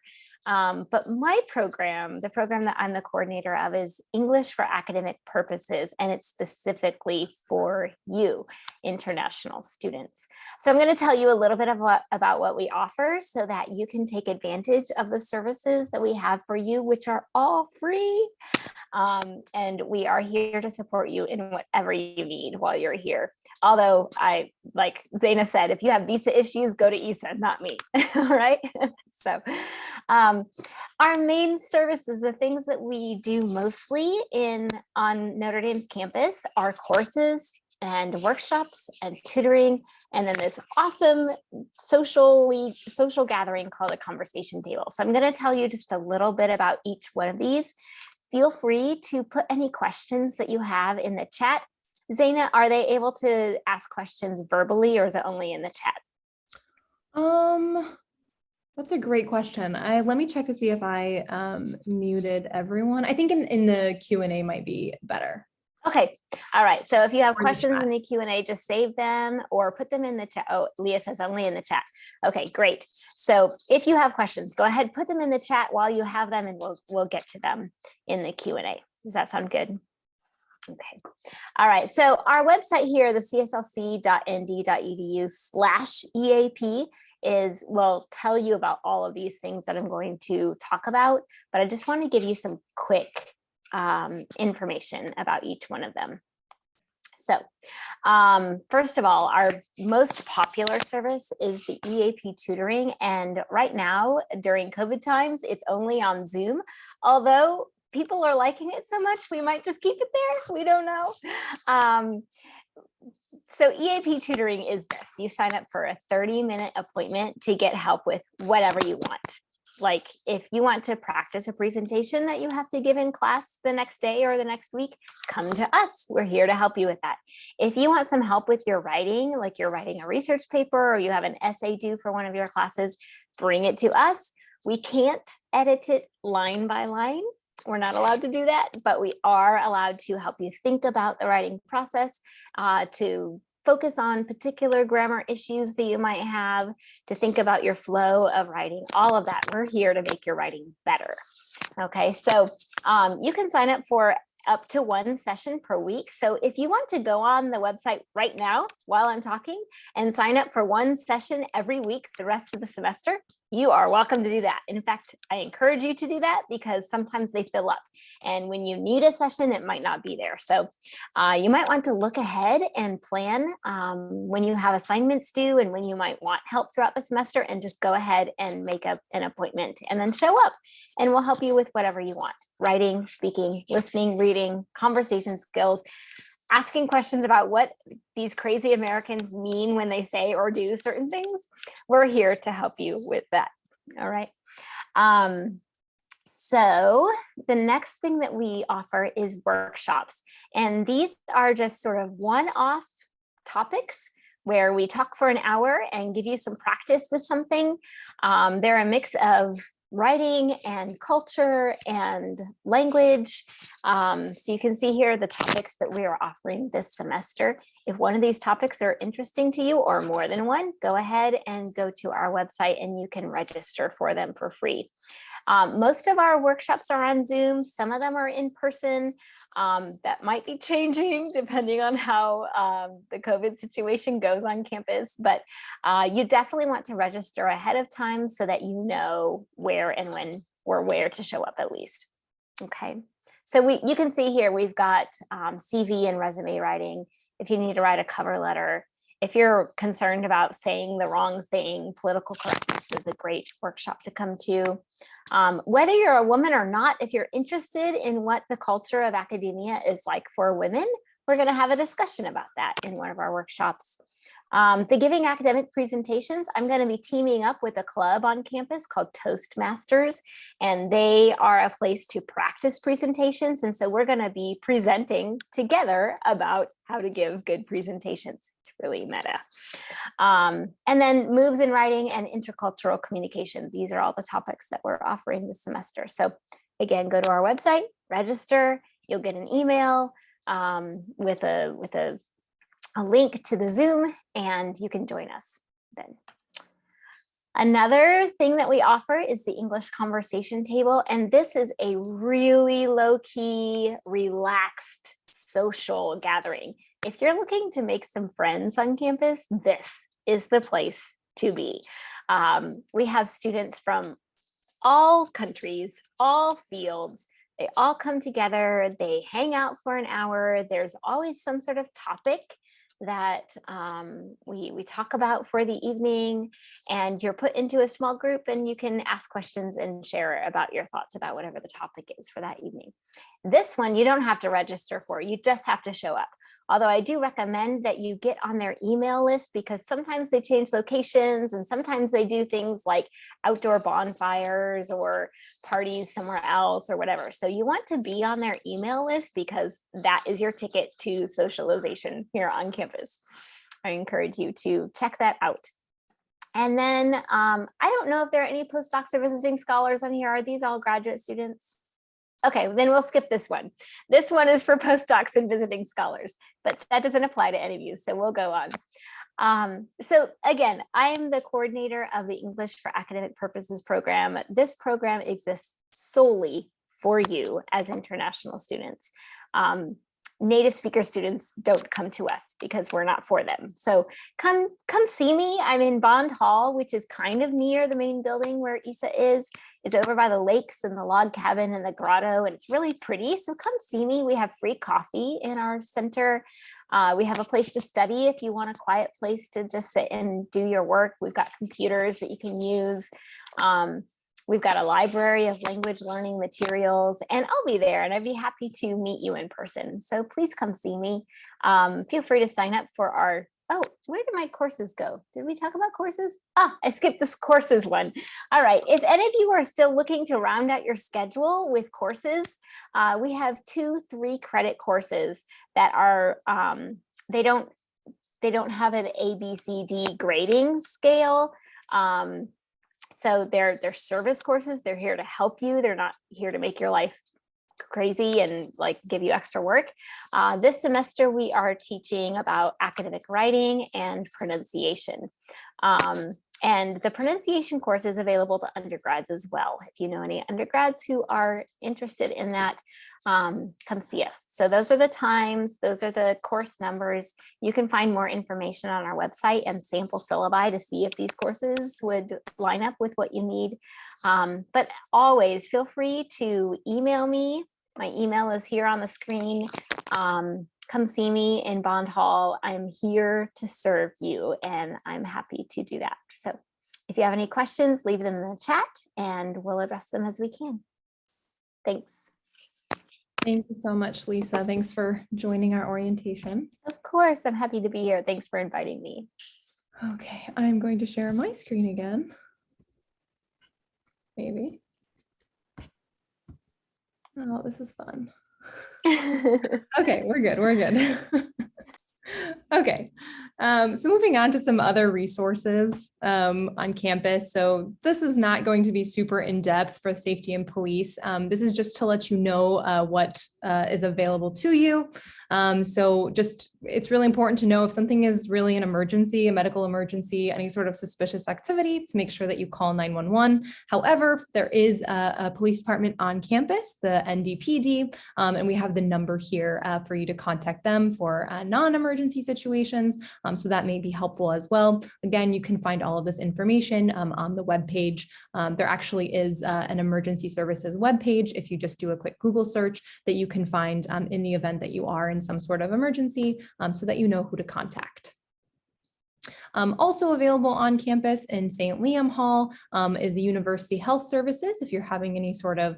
[SPEAKER 2] But my program, the program that I'm the coordinator of, is English for academic purposes, and it's specifically for you, international students. So I'm going to tell you a little bit about what we offer so that you can take advantage of the services that we have for you, which are all free. And we are here to support you in whatever you need while you're here. Although like Zaina said, if you have visa issues, go to ISSA, not me. All right. So Our main services, the things that we do mostly on Notre Dame's campus, are courses and workshops and tutoring, and then this awesome social gathering called a conversation table. So I'm going to tell you just a little bit about each one of these. Feel free to put any questions that you have in the chat. Zaina, are they able to ask questions verbally, or is it only in the chat?
[SPEAKER 1] That's a great question. Let me check to see if I muted everyone. I think in the Q&A might be better.
[SPEAKER 2] Okay. All right. So if you have
[SPEAKER 1] Or in the
[SPEAKER 2] questions
[SPEAKER 1] chat.
[SPEAKER 2] in the Q&A, just save them or put them in the chat. Oh, Leah says only in the chat. Okay, great. So if you have questions, go ahead, put them in the chat while you have them, and we'll get to them in the Q&A. Does that sound good? Okay. All right. So our website here, the cslc.nd.edu/EAP, will tell you about all of these things that I'm going to talk about, but I just want to give you some quick information about each one of them. So first of all, our most popular service is the EAP tutoring. And right now, during COVID times, it's only on Zoom. Although people are liking it so much, we might just keep it there. We don't know. So EAP tutoring is this. You sign up for a 30-minute appointment to get help with whatever you want. Like if you want to practice a presentation that you have to give in class the next day or the next week, come to us. We're here to help you with that. If you want some help with your writing, like you're writing a research paper or you have an essay due for one of your classes, bring it to us. We can't edit it line by line. We're not allowed to do that, but we are allowed to help you think about the writing process, to focus on particular grammar issues that you might have, to think about your flow of writing, all of that. We're here to make your writing better. Okay, so you can sign up for up to one session per week. So if you want to go on the website right now while I'm talking and sign up for one session every week the rest of the semester, you are welcome to do that. In fact, I encourage you to do that because sometimes they fill up. And when you need a session, it might not be there. So you might want to look ahead and plan when you have assignments due and when you might want help throughout the semester, and just go ahead and make up an appointment and then show up, and we'll help you with whatever you want: writing, speaking, listening, reading, conversation skills, asking questions about what these crazy Americans mean when they say or do certain things. We're here to help you with that. All right. So the next thing that we offer is workshops. And these are just sort of one-off topics where we talk for an hour and give you some practice with something. They're a mix of writing and culture and language. So you can see here the topics that we are offering this semester. If one of these topics are interesting to you, or more than one, go ahead and go to our website and you can register for them for free. Most of our workshops are on Zoom. Some of them are in person. That might be changing depending on how the COVID situation goes on campus, but you definitely want to register ahead of time so that you know where and when or where to show up at least. Okay, so you can see here we've got CV and resume writing. If you need to write a cover letter, if you're concerned about saying the wrong thing, political correctness is a great workshop to come to. Whether you're a woman or not, if you're interested in what the culture of academia is like for women, we're going to have a discussion about that in one of our workshops. The giving academic presentations, I'm going to be teaming up with a club on campus called Toastmasters, and they are a place to practice presentations. And so we're going to be presenting together about how to give good presentations. It's really meta. And then moves in writing and intercultural communication. These are all the topics that we're offering this semester. So again, go to our website, register, you'll get an email with a link to the Zoom, and you can join us then. Another thing that we offer is the English conversation table. And this is a really low-key, relaxed social gathering. If you're looking to make some friends on campus, this is the place to be. We have students from all countries, all fields. They all come together, they hang out for an hour. There's always some sort of topic that we talk about for the evening, and you're put into a small group and you can ask questions and share about your thoughts about whatever the topic is for that evening. This one you don't have to register for, you just have to show up. Although I do recommend that you get on their email list, because sometimes they change locations and sometimes they do things like outdoor bonfires or parties somewhere else or whatever. So you want to be on their email list because that is your ticket to socialization here on campus. I encourage you to check that out. And then I don't know if there are any postdocs or visiting scholars on here. Are these all graduate students? Okay, then we'll skip this one. This one is for postdocs and visiting scholars, but that doesn't apply to any of you, so we'll go on. So again, I'm the coordinator of the English for Academic Purposes program. This program exists solely for you as international students. Native speaker students don't come to us because we're not for them. So come see me. I'm in Bond Hall, which is kind of near the main building where ISSA is. It's over by the lakes and the log cabin and the grotto, and it's really pretty. So come see me. We have free coffee in our center. We have a place to study if you want a quiet place to just sit and do your work. We've got computers that you can use. We've got a library of language learning materials, and I'll be there and I'd be happy to meet you in person. So please come see me. Feel free to sign up for our, oh, where did my courses go? Did we talk about courses? Ah, I skipped this courses one. All right, if any of you are still looking to round out your schedule with courses, we have 2 3-credit courses that are, they don't have an ABCD grading scale. So they're service courses. They're here to help you. They're not here to make your life crazy and like give you extra work. This semester, we are teaching about academic writing and pronunciation. And the pronunciation course is available to undergrads as well. If you know any undergrads who are interested in that, come see us. So those are the times, those are the course numbers. You can find more information on our website and sample syllabi to see if these courses would line up with what you need. But always feel free to email me. My email is here on the screen. Come see me in Bond Hall. I'm here to serve you, and I'm happy to do that. So if you have any questions, leave them in the chat and we'll address them as we can. Thanks.
[SPEAKER 1] Thank you so much, Lisa. Thanks for joining our orientation.
[SPEAKER 2] Of course, I'm happy to be here. Thanks for inviting me.
[SPEAKER 1] Okay, I'm going to share my screen again. Maybe. Oh, this is fun. Okay, we're good. We're good. Okay, so moving on to some other resources on campus. So this is not going to be super in-depth for safety and police. This is just to let you know what is available to you. So just, it's really important to know if something is really an emergency, a medical emergency, any sort of suspicious activity, to make sure that you call 911. However, there is a police department on campus, the NDPD, and we have the number here for you to contact them for non-emergency situations. So that may be helpful as well. Again, you can find all of this information on the webpage. There actually is an emergency services webpage, if you just do a quick Google search, that you can find in the event that you are in some sort of emergency, so that you know who to contact. Also available on campus in St. Liam Hall is the University Health Services. If you're having any sort of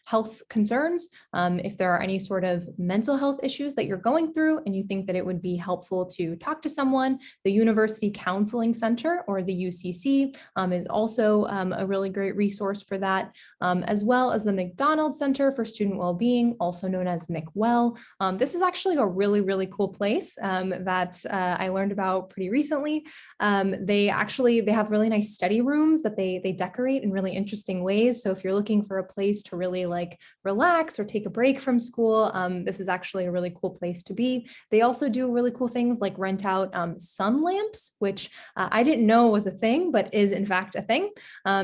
[SPEAKER 1] health concerns, if there are any sort of mental health issues that you're going through and you think that it would be helpful to talk to someone, the University Counseling Center, or the UCC, is also a really great resource for that, as well as the McDonald Center for Student Wellbeing, also known as McWell. This is actually a really, really cool place that I learned about pretty recently. They have really nice study rooms that they decorate in really interesting ways. So if you're looking for a place to really like relax or take a break from school, this is actually a really cool place to be. They also do really cool things like rent out sun lamps, which I didn't know was a thing, but is in fact a thing.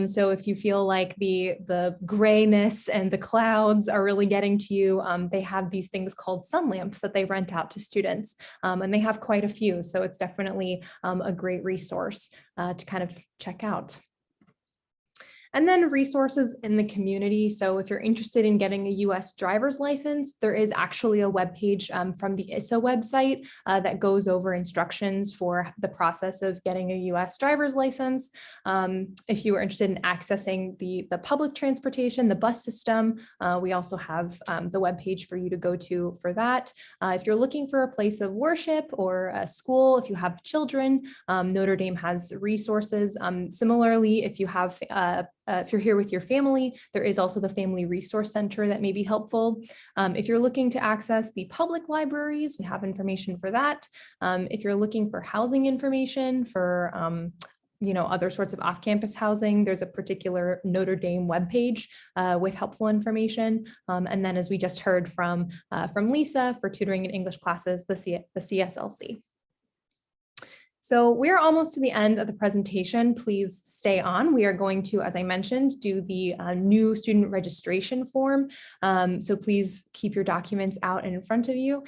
[SPEAKER 1] So if you feel like the grayness and the clouds are really getting to you, they have these things called sun lamps that they rent out to students, and they have quite a few. So it's definitely a great resource to kind of check out. And then resources in the community. So if you're interested in getting a US driver's license, there is actually a webpage from the ISSA website that goes over instructions for the process of getting a US driver's license. If you are interested in accessing the public transportation, the bus system, we also have the webpage for you to go to for that. If you're looking for a place of worship or a school, if you have children, Notre Dame has resources. Similarly, if you have if you're here with your family, there is also the Family Resource Center that may be helpful. If you're looking to access the public libraries, we have information for that. If you're looking for housing information for other sorts of off-campus housing, there's a particular Notre Dame webpage with helpful information. And then as we just heard from Lisa, for tutoring in English classes, the CSLC. So we're almost to the end of the presentation. Please stay on. We are going to, as I mentioned, do the new student registration form. So please keep your documents out and in front of you.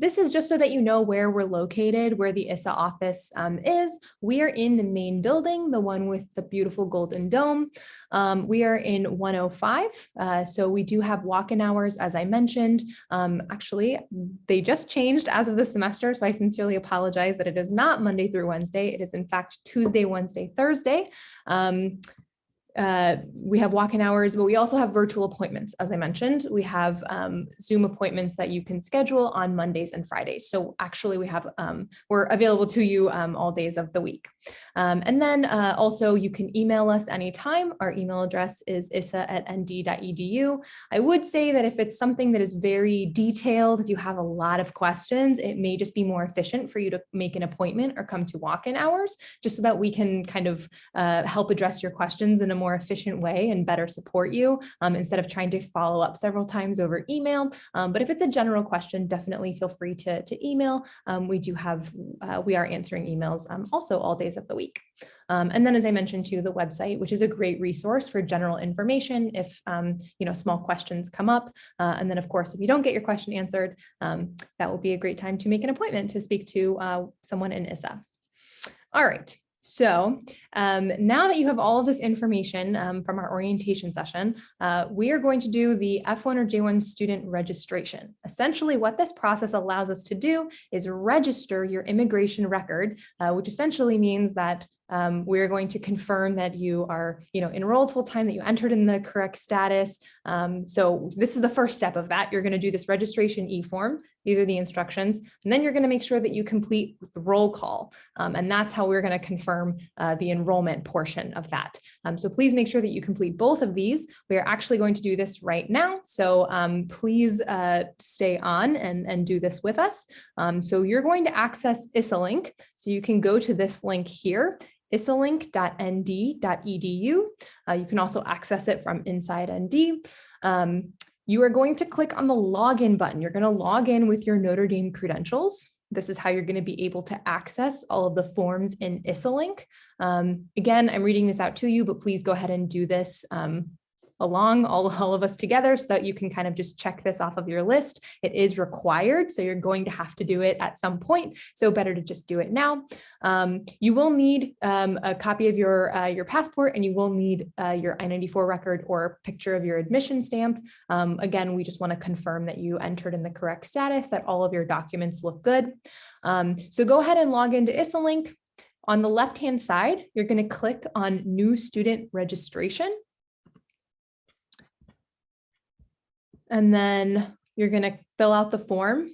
[SPEAKER 1] This is just so that you know where we're located, where the ISSA office is. We are in the main building, the one with the beautiful golden dome. We are in 105. So we do have walk-in hours, as I mentioned. Actually, they just changed as of the semester, so I sincerely apologize that it is not Monday through Wednesday. It is in fact Tuesday, Wednesday, Thursday. We have walk-in hours, but we also have virtual appointments. As I mentioned, we have Zoom appointments that you can schedule on Mondays and Fridays. So actually we have, we're available to you all days of the week. And then also you can email us anytime. Our email address is issa@nd.edu. I would say that if it's something that is very detailed, if you have a lot of questions, it may just be more efficient for you to make an appointment or come to walk-in hours, just so that we can kind of help address your questions in a more efficient way and better support you instead of trying to follow up several times over email. But if it's a general question, definitely feel free to email. We are answering emails also all days of the week. And then, as I mentioned too, the website, which is a great resource for general information if small questions come up. And then, of course, if you don't get your question answered, that will be a great time to make an appointment to speak to someone in ISSA. All right. So now that you have all of this information from our orientation session, we are going to do the F1 or J1 student registration. Essentially, what this process allows us to do is register your immigration record, which essentially means that we're going to confirm that you are, enrolled full time, that you entered in the correct status. So this is the first step of that. You're going to do this registration e-form. These are the instructions, and then you're going to make sure that you complete the roll call. And that's how we're going to confirm the enrollment portion of that. So please make sure that you complete both of these. We are actually going to do this right now. So please stay on and do this with us. So you're going to access ISSA link. So you can go to this link here, issalink.nd.edu. You can also access it from inside ND. You are going to click on the login button. You're going to log in with your Notre Dame credentials. This is how you're going to be able to access all of the forms in ISSA link. Again, I'm reading this out to you, but please go ahead and do this along all of us together so that you can kind of just check this off of your list. It is required, so you're going to have to do it at some point. So better to just do it now. You will need a copy of your passport, and you will need your I-94 record or picture of your admission stamp. Again, we just want to confirm that you entered in the correct status, that all of your documents look good. So go ahead and log into ISSA link. On the left-hand side, you're going to click on New Student Registration. And then you're going to fill out the form.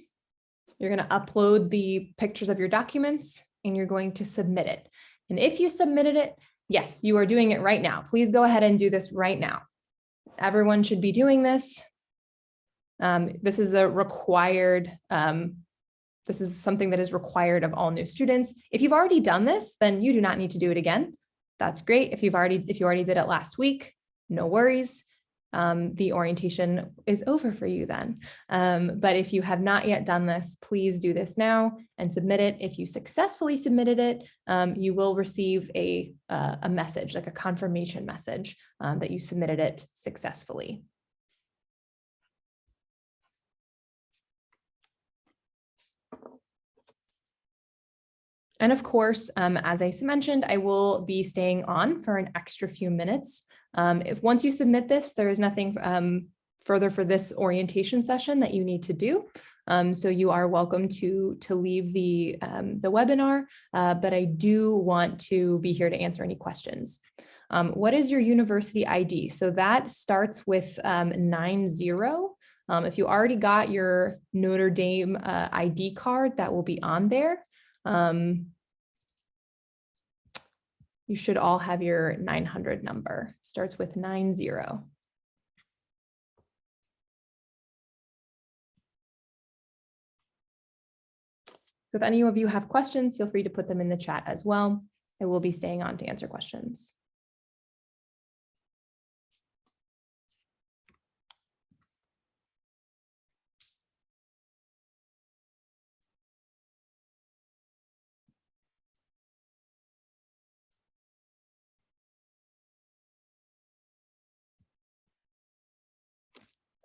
[SPEAKER 1] You're going to upload the pictures of your documents, and you're going to submit it. And if you submitted it, yes, you are doing it right now. Please go ahead and do this right now. Everyone should be doing this. This is a required, this is something that is required of all new students. If you've already done this, then you do not need to do it again. That's great. If you already did it last week, no worries. The orientation is over for you then. But if you have not yet done this, please do this now and submit it. If you successfully submitted it, you will receive a message, like a confirmation message that you submitted it successfully. And of course, as I mentioned, I will be staying on for an extra few minutes If once you submit this, there is nothing further for this orientation session that you need to do. So you are welcome to leave the webinar, but I do want to be here to answer any questions. What is your university ID? So that starts with 90. If you already got your Notre Dame ID card, that will be on there. You should all have your 900 number. Starts with 90. If any of you have questions, feel free to put them in the chat as well. I will be staying on to answer questions.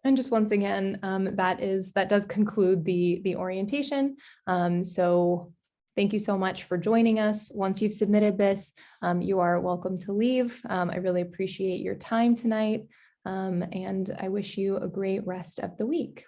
[SPEAKER 1] And just once again, that does conclude the orientation. So thank you so much for joining us. Once you've submitted this, you are welcome to leave. I really appreciate your time tonight, and I wish you a great rest of the week.